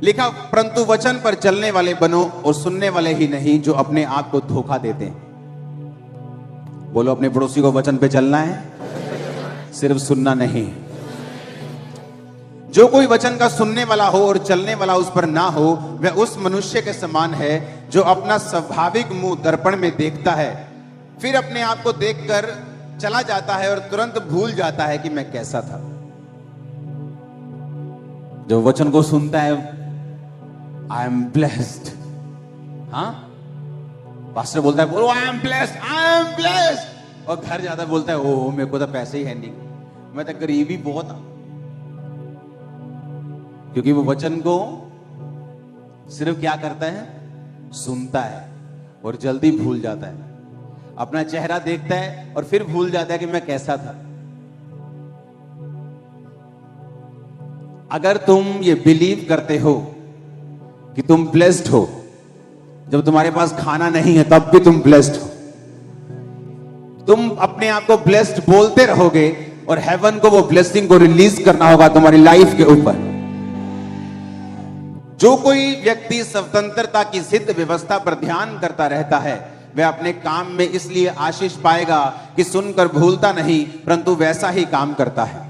लिखा, परंतु वचन पर चलने वाले बनो और सुनने वाले ही नहीं जो अपने आप को धोखा देते हैं। बोलो अपने पड़ोसी को, वचन पे चलना है, सिर्फ सुनना नहीं। जो कोई वचन का सुनने वाला हो और चलने वाला उस पर ना हो, वह उस मनुष्य के समान है जो अपना स्वाभाविक मुंह दर्पण में देखता है, फिर अपने आप को देखकर चला जाता है और तुरंत भूल जाता है कि मैं कैसा था। जो वचन को सुनता है, आई एम ब्लेस्ड, हाँ, पास्टर बोलता है, बोलो I am blessed, I am blessed, और घर जाता बोलता है, ओह मेरे को तो पैसे ही है नहीं, मैं तो गरीबी बहुत हूं। क्योंकि वो वचन को सिर्फ क्या करता है, सुनता है और जल्दी भूल जाता है। अपना चेहरा देखता है और फिर भूल जाता है कि मैं कैसा था। अगर तुम ये बिलीव करते हो कि तुम ब्लेस्ड हो, जब तुम्हारे पास खाना नहीं है तब भी तुम ब्लेस्ड हो, तुम अपने आप को ब्लेस्ड बोलते रहोगे और हेवन को वो ब्लेसिंग को रिलीज करना होगा तुम्हारी लाइफ के ऊपर। जो कोई व्यक्ति स्वतंत्रता की सिद्ध व्यवस्था पर ध्यान करता रहता है, वह अपने काम में इसलिए आशीष पाएगा कि सुनकर भूलता नहीं, परंतु वैसा ही काम करता है।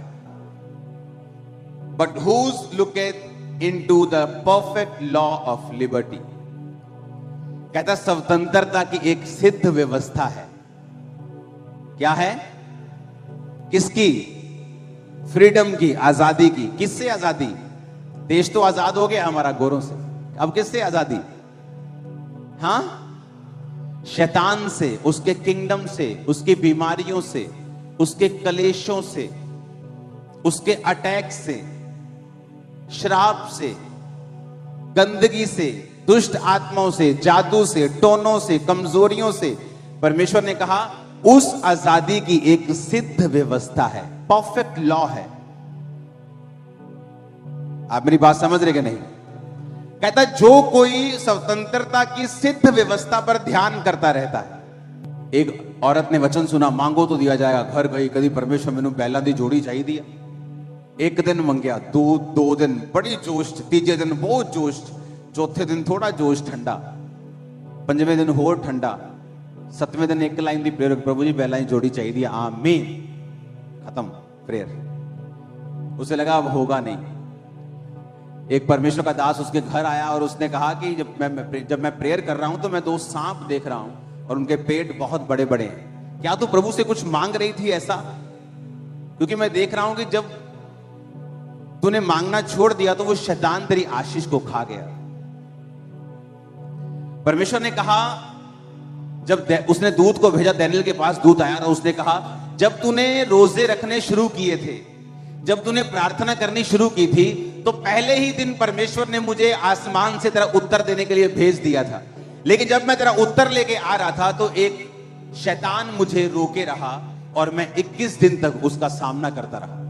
But whose looketh into the perfect law of liberty? कहता स्वतंत्रता की एक सिद्ध व्यवस्था है। क्या है? किसकी? फ्रीडम की, आजादी की। किससे आजादी? देश तो आजाद हो गया हमारा गोरों से, अब किससे आजादी? हाँ, शैतान से, उसके किंगडम से, उसकी बीमारियों से, उसके कलेशों से, उसके अटैक से, श्राप से, गंदगी से, दुष्ट आत्माओं से, जादू से, टोनों से, कमजोरियों से। परमेश्वर ने कहा उस आजादी की एक सिद्ध व्यवस्था है, परफेक्ट लॉ है। आप मेरी बात समझ रहे कि नहीं? कहता जो कोई स्वतंत्रता की सिद्ध व्यवस्था पर ध्यान करता रहता है। एक औरत ने वचन सुना, मांगो तो दिया जाएगा। घर गई, कभी परमेश्वर मैनू बैला दी जोड़ी चाहिए दिया। एक दिन मंगया, दो दिन बड़ी जोश, तीजे दिन बहुत जोश, चौथे दिन थोड़ा जोश ठंडा, पंजवें दिन होर ठंडा, सतवें दिन एक लाइन दी प्रेयर, प्रभु जी बैला जोड़ी चाहिए, आमीन, खत्म प्रेयर। उसे लगा अब होगा नहीं। एक परमेश्वर का दास उसके घर आया और उसने कहा कि जब मैं प्रेयर कर रहा हूं तो मैं 2 सांप देख रहा हूं और उनके पेट बहुत बड़े बड़े हैं। क्या तू प्रभु से कुछ मांग रही थी ऐसा? क्योंकि मैं देख रहा हूं कि जब तूने मांगना छोड़ दिया तो वो शैतान तेरी आशीष को खा गया। परमेश्वर ने कहा, जब उसने दूत को भेजा, दानियेल के पास दूत आया और उसने कहा जब तूने रोजे रखने शुरू किए थे, जब तूने प्रार्थना करनी शुरू की थी, तो पहले ही दिन परमेश्वर ने मुझे आसमान से तेरा उत्तर देने के लिए भेज दिया था। लेकिन जब मैं तेरा उत्तर लेके आ रहा था तो एक शैतान मुझे रोके रहा और मैं 21 दिन तक उसका सामना करता रहा।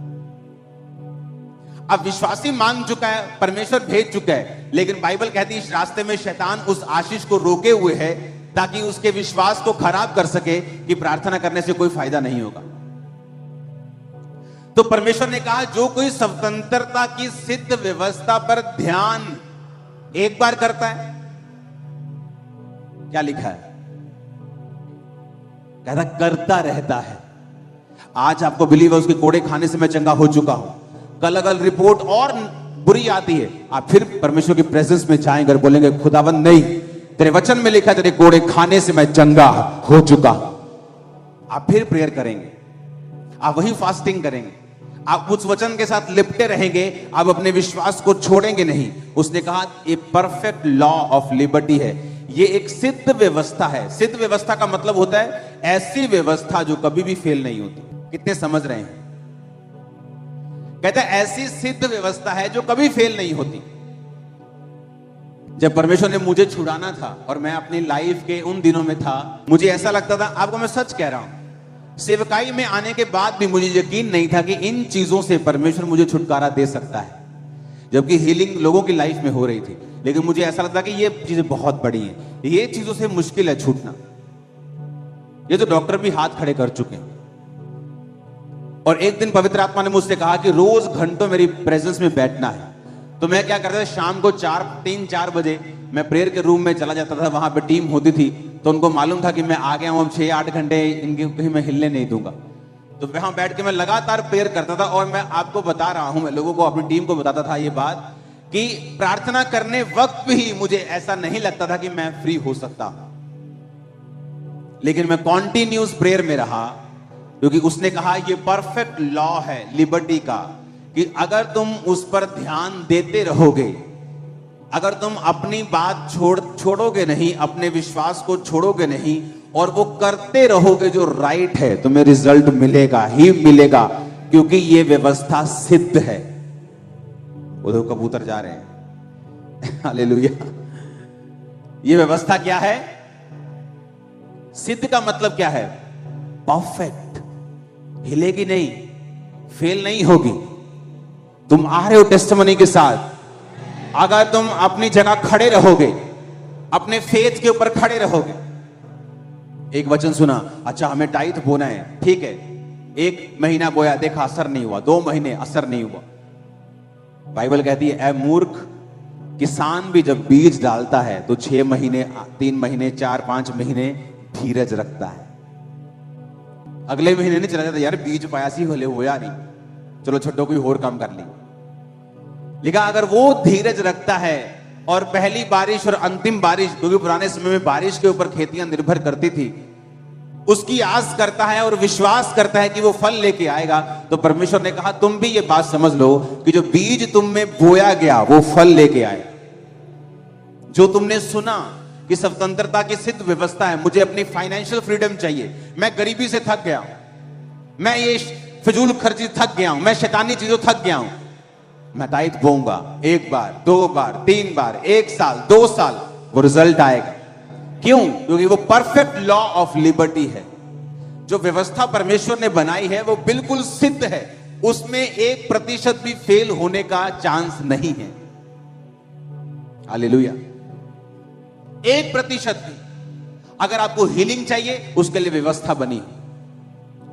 अब विश्वासी मांग चुका है, परमेश्वर भेज चुका है, लेकिन बाइबल कहती है इस रास्ते में शैतान उस आशीष को रोके हुए है ताकि उसके विश्वास को खराब कर सके कि प्रार्थना करने से कोई फायदा नहीं होगा। तो परमेश्वर ने कहा जो कोई स्वतंत्रता की सिद्ध व्यवस्था पर ध्यान एक बार करता है, क्या लिखा है? कहता करता रहता है। आज आपको बिलीव है उसके कोड़े खाने से मैं चंगा हो चुका हूं, कल अगर रिपोर्ट और बुरी आती है आप फिर परमेश्वर की प्रेजेंस में जाएंगे और बोलेंगे खुदावंद नहीं, तेरे वचन में लिखा तेरे कोड़े खाने से मैं चंगा हो चुका। आप फिर प्रेयर करेंगे, आप वही फास्टिंग करेंगे, आप उस वचन के साथ लिपटे रहेंगे, आप अपने विश्वास को छोड़ेंगे नहीं। उसने कहा ये परफेक्ट लॉ ऑफ लिबर्टी है, ये एक सिद्ध व्यवस्था है। सिद्ध व्यवस्था का मतलब होता है ऐसी व्यवस्था जो कभी भी फेल नहीं होती। कितने समझ रहे हैं? कहता है ऐसी सिद्ध व्यवस्था है जो कभी फेल नहीं होती। जब परमेश्वर ने मुझे छुड़ाना था और मैं अपनी लाइफ के उन दिनों में था, मुझे ऐसा लगता था, आपको मैं सच कह रहा हूं, सेवकाई में आने के बाद भी मुझे यकीन नहीं था कि इन चीजों से परमेश्वर मुझे छुटकारा दे सकता है, जबकि हीलिंग लोगों की लाइफ में हो रही थी। लेकिन मुझे ऐसा लगता कि ये चीजें बहुत बड़ी हैं, ये चीजों से मुश्किल है छूटना। ये तो डॉक्टर भी हाथ खड़े कर चुके हैं। और एक दिन पवित्र आत्मा ने मुझसे कहा कि रोज घंटों मेरी प्रेजेंस में बैठना है, तो मैं क्या करता था, शाम को 3-4 बजे मैं प्रेयर के रूम में चला जाता था। वहां पे टीम होती थी, तो उनको मालूम था कि मैं आ गया हूं, अब 6-8 घंटे इनके कहीं मैं हिलने नहीं दूंगा। तो वहां बैठ के मैं लगातार प्रेयर करता था। और मैं आपको बता रहा हूं, मैं लोगों को, अपनी टीम को बताता था ये बात कि प्रार्थना करने वक्त भी मुझे ऐसा नहीं लगता था कि मैं फ्री हो सकता, लेकिन मैं कॉन्टिन्यूस प्रेयर में रहा, क्योंकि उसने कहा ये परफेक्ट लॉ है लिबर्टी का कि अगर तुम उस पर ध्यान देते रहोगे, अगर तुम अपनी बात छोड़ोगे नहीं, अपने विश्वास को छोड़ोगे नहीं, और वो करते रहोगे जो राइट है, तुम्हें रिजल्ट मिलेगा ही मिलेगा, क्योंकि ये व्यवस्था सिद्ध है। उधर कबूतर जा रहे हैं हालेलुया। ये व्यवस्था क्या है? सिद्ध का मतलब क्या है? परफेक्ट, हिलेगी नहीं, फेल नहीं होगी। तुम आ रहे हो टेस्टिमनी के साथ, अगर तुम अपनी जगह खड़े रहोगे, अपने फेथ के ऊपर खड़े रहोगे। एक वचन सुना, अच्छा हमें टाइट बोना है, ठीक है, 1 महीना बोया, देखा असर नहीं हुआ, 2 महीने असर नहीं हुआ। बाइबल कहती है, ऐ मूर्ख, किसान भी जब बीज डालता है तो 6 महीने, 3 महीने, 4-5 महीने धीरज रखता है। अगले महीने नहीं चला जाता, यार बीज पाया सी होले होया नहीं, चलो छोटो कोई और काम कर ली। लेकिन अगर वो धीरज रखता है और पहली बारिश और अंतिम बारिश, क्योंकि पुराने समय में बारिश के ऊपर खेतियां निर्भर करती थी, उसकी आस करता है और विश्वास करता है कि वो फल लेके आएगा, तो परमेश्वर ने कहा तुम भी ये बात समझ लो कि जो बीज तुम में बोया गया वो फल लेके आए। जो तुमने सुना कि स्वतंत्रता की सिद्ध व्यवस्था है, मुझे अपनी फाइनेंशियल फ्रीडम चाहिए, मैं गरीबी से थक गया, मैं ये फिजूल खर्ची थक गया हूं, मैं शैतानी चीजों थक गया हूं, मैं टाइट बोऊंगा 1 बार, 2 बार, 3 बार, 1 साल, 2 साल, वो रिजल्ट आएगा। क्यों? क्योंकि वो परफेक्ट लॉ ऑफ लिबर्टी है। जो व्यवस्था परमेश्वर ने बनाई है वो बिल्कुल सिद्ध है, उसमें 1% भी फेल होने का चांस नहीं है। हालेलुया। 1% भी। अगर आपको हीलिंग चाहिए, उसके लिए व्यवस्था बनी।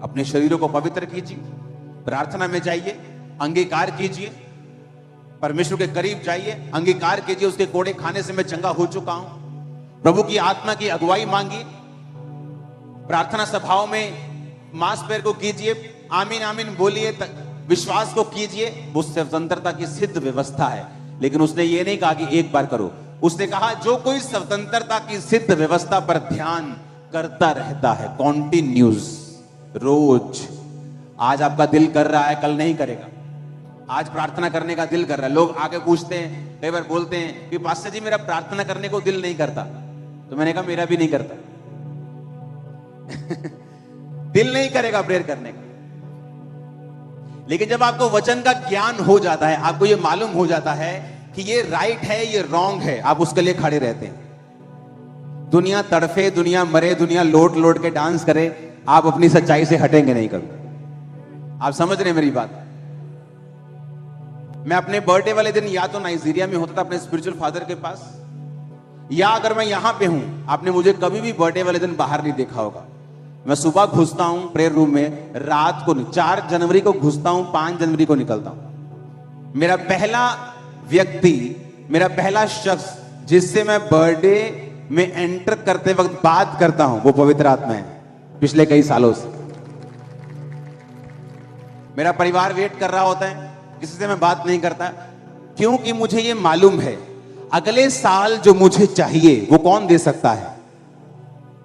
अपने शरीरों को पवित्र कीजिए, प्रार्थना में जाइए, अंगीकार कीजिए, परमेश्वर के करीब जाइए, अंगीकार कीजिए उसके कोड़े खाने से मैं चंगा हो चुका हूं, प्रभु की आत्मा की अगुवाई मांगिए, प्रार्थना सभाओं में मास पैर को कीजिए, आमीन आमीन बोलिए, विश्वास को कीजिए। वो स्वतंत्रता की सिद्ध व्यवस्था है। लेकिन उसने ये नहीं कहा कि 1 बार करो, उसने कहा जो कोई स्वतंत्रता की सिद्ध व्यवस्था पर ध्यान करता रहता है, कॉन्टिन्यूस, रोज। आज आपका दिल कर रहा है, कल नहीं करेगा। आज प्रार्थना करने का दिल कर रहा है, लोग आके पूछते हैं, कई बार बोलते हैं कि पास्टर जी मेरा प्रार्थना करने को दिल नहीं करता, तो मैंने कहा मेरा भी नहीं करता दिल नहीं करेगा प्रेयर करने का। लेकिन जब आपको वचन का ज्ञान हो जाता है, आपको ये मालूम हो जाता है कि ये राइट है, ये रॉन्ग है, आप उसके लिए खड़े रहते हैं। दुनिया तड़फे, दुनिया मरे, दुनिया लोट लोट के डांस करे, आप अपनी सच्चाई से हटेंगे नहीं कभी। आप समझ रहे हैं मेरी बात? मैं अपने बर्थडे वाले दिन या तो नाइजीरिया में होता था अपने स्पिरिचुअल फादर के पास, या अगर मैं यहां पे हूं, आपने मुझे कभी भी बर्थडे वाले दिन बाहर नहीं देखा होगा। मैं सुबह घुसता हूं प्रेयर रूम में, रात को 4 जनवरी को घुसता हूं, 5 जनवरी को निकलता हूं। मेरा पहला व्यक्ति, मेरा पहला शख्स जिससे मैं बर्थडे में एंटर करते वक्त बात करता हूं, वो पवित्र आत्मा है। पिछले कई सालों से मेरा परिवार वेट कर रहा होता है, किसी से मैं बात नहीं करता, क्योंकि मुझे ये मालूम है अगले साल जो मुझे चाहिए वो कौन दे सकता है?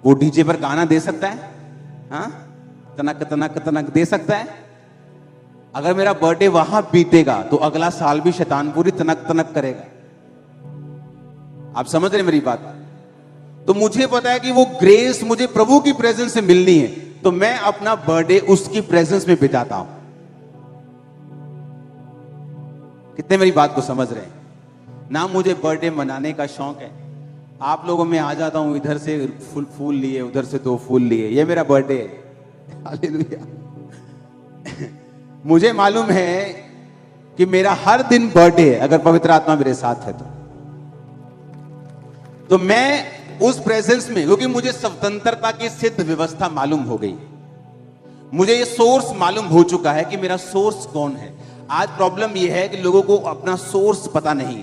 वो डीजे पर गाना दे सकता है, हाँ, तनक तनक तनक दे सकता है। अगर मेरा बर्थडे वहां बीतेगा तो अगला साल भी शैतान पूरी तनक तनक करेगा। आप समझ रहे मेरी बात? तो मुझे पता है कि वो ग्रेस मुझे प्रभु की प्रेजेंस से मिलनी है, तो मैं अपना बर्थडे उसकी प्रेजेंस में बिताता हूं। कितने मेरी बात को समझ रहे हैं? ना मुझे बर्थडे मनाने का शौक है, आप लोगों में आ जाता हूं, इधर से फूल लिए, उधर से 2 फूल लिए, ये मेरा बर्थडे है। हालेलुया। मुझे मालूम है कि मेरा हर दिन बर्थडे है अगर पवित्र आत्मा मेरे साथ है तो मैं उस प्रेजेंस में, क्योंकि मुझे स्वतंत्रता की सिद्ध व्यवस्था मालूम हो गई, मुझे ये सोर्स मालूम हो चुका है कि मेरा सोर्स कौन है। आज प्रॉब्लम यह है कि लोगों को अपना सोर्स पता नहीं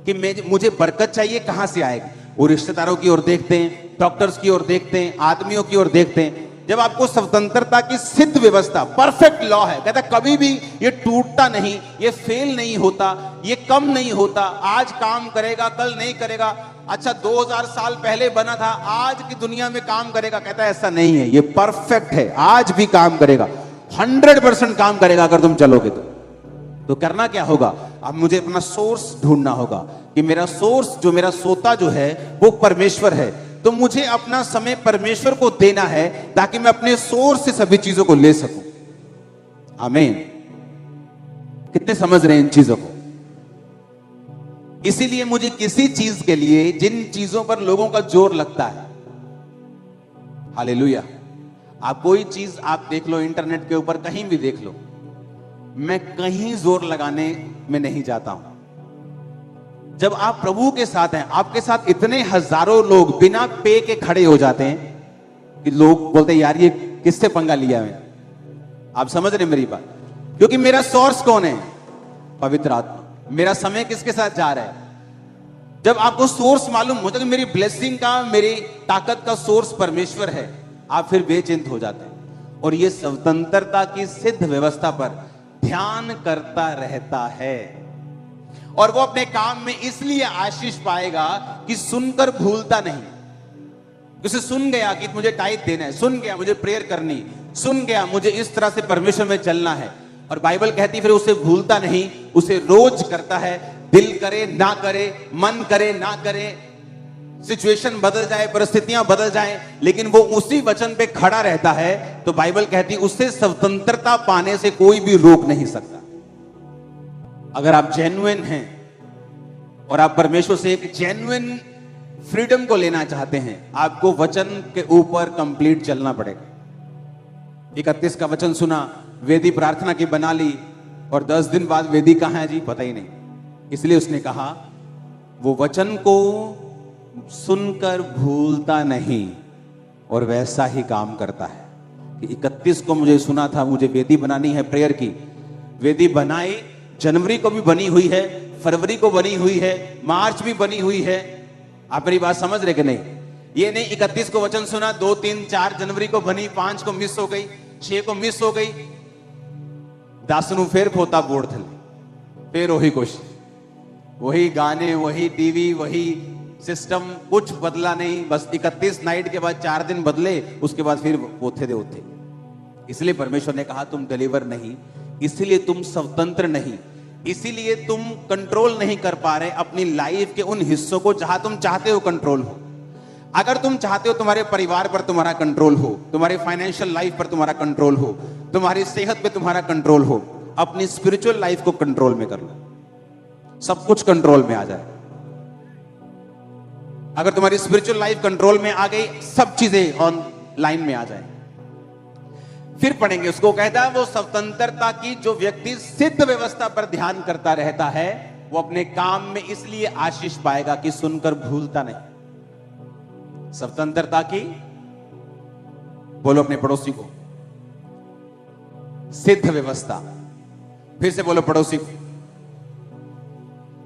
कि मुझे बरकत चाहिए कहां से आएगी। वो रिश्तेदारों की ओर देखते हैं, डॉक्टर्स की ओर देखते हैं, आदमियों की ओर देखते हैं। जब आपको स्वतंत्रता की सिद्ध व्यवस्था, परफेक्ट लॉ है, कहता कभी भी ये टूटता नहीं, ये फेल नहीं होता, ये कम नहीं होता, आज काम करेगा कल नहीं करेगा। अच्छा 2000 साल पहले बना था, आज की दुनिया में काम करेगा, कहता है ऐसा नहीं है, ये परफेक्ट है, आज भी काम करेगा, 100% काम करेगा अगर तुम चलोगे तो करना क्या होगा? अब मुझे अपना सोर्स ढूंढना होगा कि मेरा सोर्स, जो मेरा सोता जो है वो परमेश्वर है, तो मुझे अपना समय परमेश्वर को देना है ताकि मैं अपने सोर्स से सभी चीजों को ले सकूं। आमीन। कितने समझ रहे हैं इन चीजों को? इसीलिए मुझे किसी चीज के लिए जिन चीजों पर लोगों का जोर लगता है, हालेलुया, आप कोई चीज आप देख लो, इंटरनेट के ऊपर कहीं भी देख लो, मैं कहीं जोर लगाने में नहीं जाता हूं। जब आप प्रभु के साथ हैं, आपके साथ इतने हजारों लोग बिना पे के खड़े हो जाते हैं कि लोग बोलते हैं यार ये किससे पंगा लिया है। आप समझ रहे मेरी बात? क्योंकि मेरा सोर्स कौन है? पवित्र आत्मा। मेरा समय किसके साथ जा रहा है? जब आपको सोर्स मालूम होता है कि मेरी ब्लेसिंग का, मेरी ताकत का सोर्स परमेश्वर है, आप फिर बेचिंत हो जाते हैं और ये स्वतंत्रता की सिद्ध व्यवस्था पर ध्यान करता रहता है। और वो अपने काम में इसलिए आशीष पाएगा कि सुनकर भूलता नहीं। उसे सुन गया कि मुझे टाइट देना है, सुन गया मुझे प्रेयर करनी, सुन गया मुझे इस तरह से परमेश्वर में चलना है, और बाइबल कहती फिर उसे भूलता नहीं, उसे रोज करता है। दिल करे ना करे, मन करे ना करे, सिचुएशन बदल जाए, परिस्थितियां बदल जाएं, लेकिन वो उसी वचन पे खड़ा रहता है, तो बाइबल कहती उससे स्वतंत्रता पाने से कोई भी रोक नहीं सकता। अगर आप जेन्युइन हैं और आप परमेश्वर से एक जेन्युइन फ्रीडम को लेना चाहते हैं, आपको वचन के ऊपर कंप्लीट चलना पड़ेगा। 31 का वचन सुना, वेदी प्रार्थना की बना ली, और 10 दिन बाद वेदी कहां है जी? पता ही नहीं। इसलिए उसने कहा वो वचन को सुनकर भूलता नहीं और वैसा ही काम करता है। कि 31 को मुझे सुना था, मुझे वेदी बनानी है प्रेयर की, वेदी बनाई, जनवरी को भी बनी हुई है, फरवरी को बनी हुई है, मार्च भी बनी हुई है। आप मेरी बात समझ रहे कि नहीं? ये नहीं 31 को वचन सुना, 2, 3, 4 जनवरी को बनी, 5 को मिस हो गई, 6 को मिस हो गई, 10 ਨੂੰ फिर खोता बोर्ड थले, फिर वही कुछ, वही गाने, वही टीवी, वही सिस्टम, कुछ बदला नहीं। बस 31 नाइट के बाद 4 दिन बदले, उसके बाद फिर ओथे दे ओथे। इसलिए परमेश्वर ने कहा तुम डिलीवर नहीं, इसीलिए तुम स्वतंत्र नहीं, इसीलिए तुम कंट्रोल नहीं कर पा रहे अपनी लाइफ के उन हिस्सों को जहां तुम चाहते हो कंट्रोल हो। अगर तुम चाहते हो तुम्हारे परिवार पर तुम्हारा कंट्रोल हो, तुम्हारे फाइनेंशियल लाइफ पर तुम्हारा कंट्रोल हो, तुम्हारी सेहत पे तुम्हारा कंट्रोल हो, अपनी स्पिरिचुअल लाइफ को कंट्रोल में कर लो, सब कुछ कंट्रोल में आ जाए। अगर तुम्हारी स्पिरिचुअल लाइफ कंट्रोल में आ गई, सब चीजें ऑन लाइन में आ जाए, फिर पढ़ेंगे उसको। कहता है वो स्वतंत्रता की जो व्यक्ति सिद्ध व्यवस्था पर ध्यान करता रहता है, वो अपने काम में इसलिए आशीष पाएगा कि सुनकर भूलता नहीं। स्वतंत्रता की, बोलो अपने पड़ोसी को, सिद्ध व्यवस्था। फिर से बोलो पड़ोसी को,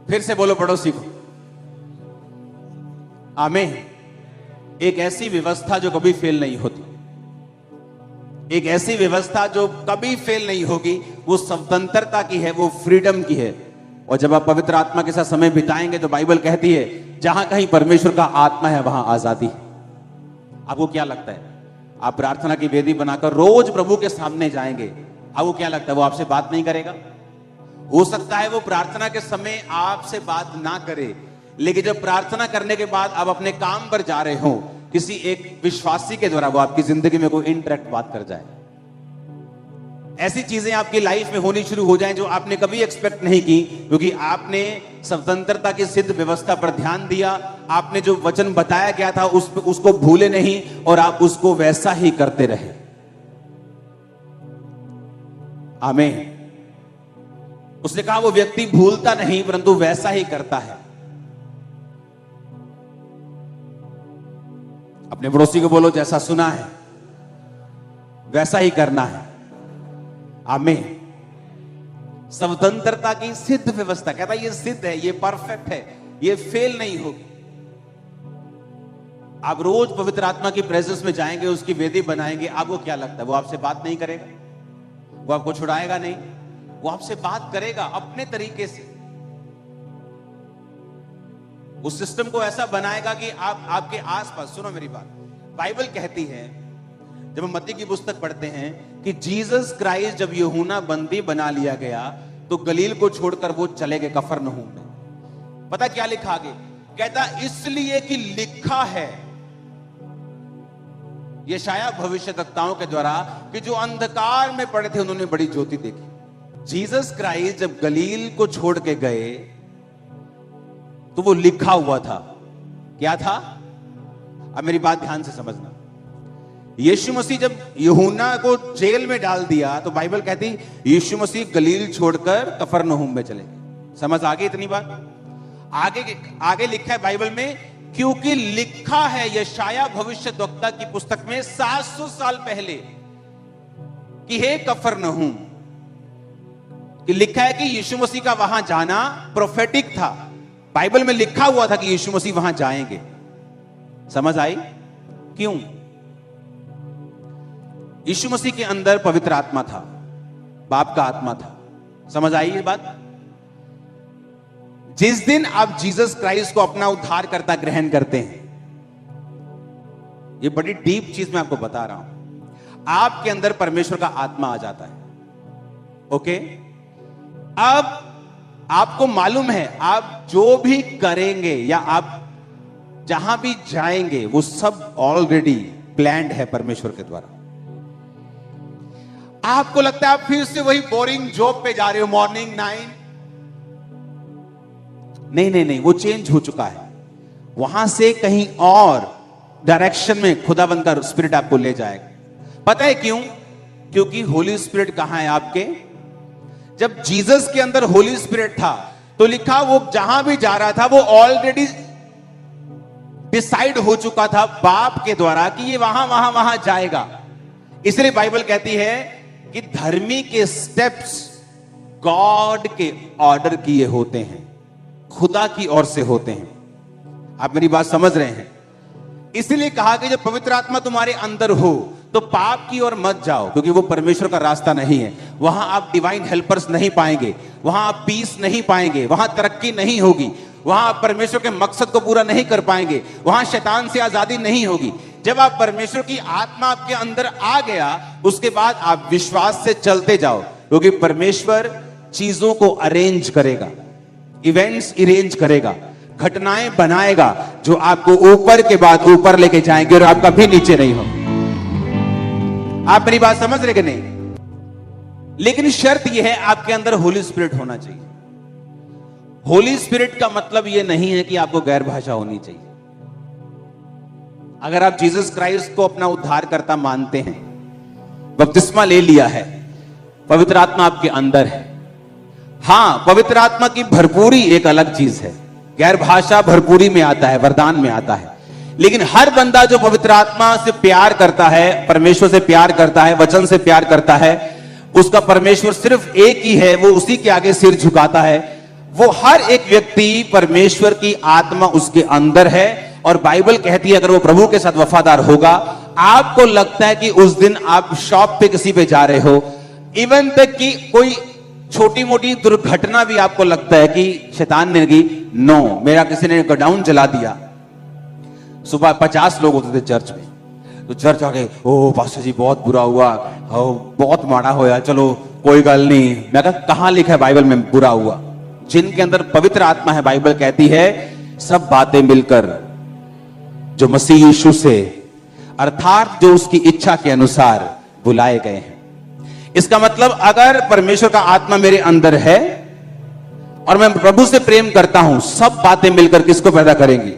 फिर से बोलो पड़ोसी को। आमीन। एक ऐसी व्यवस्था जो कभी फेल नहीं होती, एक ऐसी व्यवस्था जो कभी फेल नहीं होगी, वो स्वतंत्रता की है, वो फ्रीडम की है। और जब आप पवित्र आत्मा के साथ समय बिताएंगे तो बाइबल कहती है जहां कहीं परमेश्वर का आत्मा है वहां आजादी है। आपको क्या लगता है? आप प्रार्थना की वेदी बनाकर रोज प्रभु के सामने जाएंगे, आपको क्या लगता है वो आपसे बात नहीं करेगा? हो सकता है वो प्रार्थना के समय आपसे बात ना करे, लेकिन जब प्रार्थना करने के बाद आप अपने काम पर जा रहे हो, किसी एक विश्वासी के द्वारा वो आपकी जिंदगी में कोई इंटरेक्ट बात कर जाए, ऐसी चीजें आपकी लाइफ में होनी शुरू हो जाएं जो आपने कभी एक्सपेक्ट नहीं की, क्योंकि आपने स्वतंत्रता की सिद्ध व्यवस्था पर ध्यान दिया, आपने जो वचन बताया गया था उसको भूले नहीं और आप उसको वैसा ही करते रहे। आमीन। उसने कहा वो व्यक्ति भूलता नहीं परंतु वैसा ही करता है। अपने पड़ोसी को बोलो जैसा सुना है वैसा ही करना है। आमीन। स्वतंत्रता की सिद्ध व्यवस्था, कहता है ये सिद्ध है, ये परफेक्ट है, ये फेल नहीं होगी। आप रोज पवित्र आत्मा की प्रेजेंस में जाएंगे, उसकी वेदी बनाएंगे, आपको क्या लगता है वो आपसे बात नहीं करेगा? वो आपको छुड़ाएगा नहीं, वो आपसे बात करेगा अपने तरीके से। उस सिस्टम को ऐसा बनाएगा कि आप आपके आसपास, सुनो मेरी बात, बाइबल कहती है, जब हम मत्ती की पुस्तक पढ़ते हैं कि जीसस क्राइस्ट जब यूहन्ना बंदी बना लिया गया तो गलील को छोड़कर वो चले गए कफरनहूम में। पता क्या लिखा आगे? कहता इसलिए कि लिखा है यशायाह भविष्यद्वक्ताओं के द्वारा कि जो अंधकार में पड़े थे उन्होंने बड़ी ज्योति देखी। जीसस क्राइस्ट जब गलील को छोड़ के गए तो वो लिखा हुआ था। क्या था? अब मेरी बात ध्यान से समझना। यीशु मसीह जब यूहन्ना को जेल में डाल दिया तो बाइबल कहती यीशु मसीह गलील छोड़कर कफरनहूम में चले गए। समझ आ गई इतनी बात? आगे लिखा है बाइबल में, क्योंकि लिखा है यशायाह भविष्यद्वक्ता की पुस्तक में 700 साल पहले कि हे कफरनहूम, कि लिखा है कि यीशु मसीह का वहां जाना प्रोफेटिक था। बाइबल में लिखा हुआ था कि यीशु मसीह वहां जाएंगे। समझ आई? क्यों? यीशु मसीह के अंदर पवित्र आत्मा था, बाप का आत्मा था। समझ आई ये बात? जिस दिन आप जीसस क्राइस्ट को अपना उद्धारकर्ता ग्रहण करते हैं, ये बड़ी डीप चीज मैं आपको बता रहा हूं, आपके अंदर परमेश्वर का आत्मा आ जाता है। ओके? अब आपको मालूम है आप जो भी करेंगे या आप जहां भी जाएंगे वो सब ऑलरेडी प्लान्ड है परमेश्वर के द्वारा। आपको लगता है आप फिर से वही बोरिंग जॉब पे जा रहे हो, मॉर्निंग 9। नहीं, वो चेंज हो चुका है। वहां से कहीं और डायरेक्शन में खुदाबंद का स्पिरिट आपको ले जाएगा। पता है क्यों? क्योंकि होली स्पिरिट कहां है आपके? जब जीसस के अंदर होली स्पिरिट था तो लिखा वो जहां भी जा रहा था वो ऑलरेडी डिसाइड हो चुका था बाप के द्वारा कि ये वहां जाएगा। इसलिए बाइबल कहती है कि धर्मी के स्टेप्स गॉड के ऑर्डर किए होते हैं, खुदा की ओर से होते हैं। आप मेरी बात समझ रहे हैं? इसलिए कहा कि जब पवित्र आत्मा तुम्हारे अंदर हो तो पाप की ओर मत जाओ, क्योंकि वो परमेश्वर का रास्ता नहीं है। वहां आप डिवाइन हेल्पर्स नहीं पाएंगे, वहां आप पीस नहीं पाएंगे, वहां तरक्की नहीं होगी, वहां आप परमेश्वर के मकसद को पूरा नहीं कर पाएंगे, वहां शैतान से आजादी नहीं होगी। जब आप परमेश्वर की आत्मा आपके अंदर आ गया, उसके बाद आप विश्वास से चलते जाओ, क्योंकि परमेश्वर चीजों को अरेंज करेगा, इवेंट्स अरेंज करेगा, घटनाएं बनाएगा जो आपको ऊपर के बाद ऊपर लेके जाएंगे और आप कभी नीचे नहीं हो। आप मेरी बात समझ रहे कि नहीं? लेकिन शर्त यह है आपके अंदर होली स्पिरिट होना चाहिए। होली स्पिरिट का मतलब यह नहीं है कि आपको गैर भाषा होनी चाहिए। अगर आप जीसस क्राइस्ट को अपना उद्धारकर्ता मानते हैं, बपतिस्मा ले लिया है, पवित्र आत्मा आपके अंदर है, हां, पवित्र आत्मा की भरपूरी एक अलग चीज है, गैर भाषा भरपूरी में आता है, वरदान में आता है। लेकिन हर बंदा जो पवित्र आत्मा से प्यार करता है, परमेश्वर से प्यार करता है, वचन से प्यार करता है, उसका परमेश्वर सिर्फ एक ही है, वो उसी के आगे सिर झुकाता है। वो हर एक व्यक्ति परमेश्वर की आत्मा उसके अंदर है, और बाइबल कहती है अगर वो प्रभु के साथ वफादार होगा, आपको लगता है कि उस दिन आप शॉप पे किसी पे जा रहे हो, इवन तक कि कोई छोटी मोटी दुर्घटना भी आपको लगता है कि शैतान ने की, नो, मेरा किसी ने गोडाउन जला दिया। सुबह 50 लोग होते थे चर्च में, तो चर्च आ गए, ओ पास्टर जी बहुत बुरा हुआ, बहुत माड़ा होया, चलो कोई गल नहीं। मैं कहा कहां लिखा है बाइबल में बुरा हुआ? जिनके अंदर पवित्र आत्मा है, बाइबल कहती है सब बातें मिलकर जो मसीह यीशु से अर्थात जो उसकी इच्छा के अनुसार बुलाए गए हैं। इसका मतलब अगर परमेश्वर का आत्मा मेरे अंदर है और मैं प्रभु से प्रेम करता हूं, सब बातें मिलकर किसको पैदा करेंगी?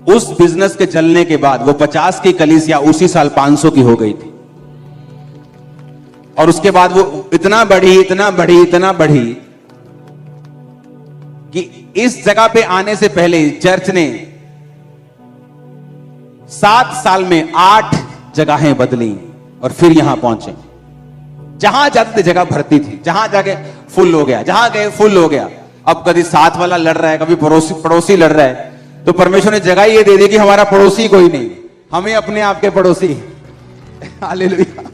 उस बिजनेस के चलने के बाद वो 50 की कलीसिया उसी साल 500 की हो गई थी, और उसके बाद वो इतना बढ़ी कि इस जगह पे आने से पहले चर्च ने 7 साल में 8 जगहें बदली और फिर यहां पहुंचे। जहां जाते थे जगह भरती थी, जहां जाके फुल हो गया, जहां गए फुल हो गया। अब कभी साथ वाला लड़ रहा है, कभी पड़ोसी लड़ रहा है, तो परमेश्वर ने जगह ये दे दी कि हमारा पड़ोसी कोई नहीं, हमें अपने आप के पड़ोसी। हालेलुया।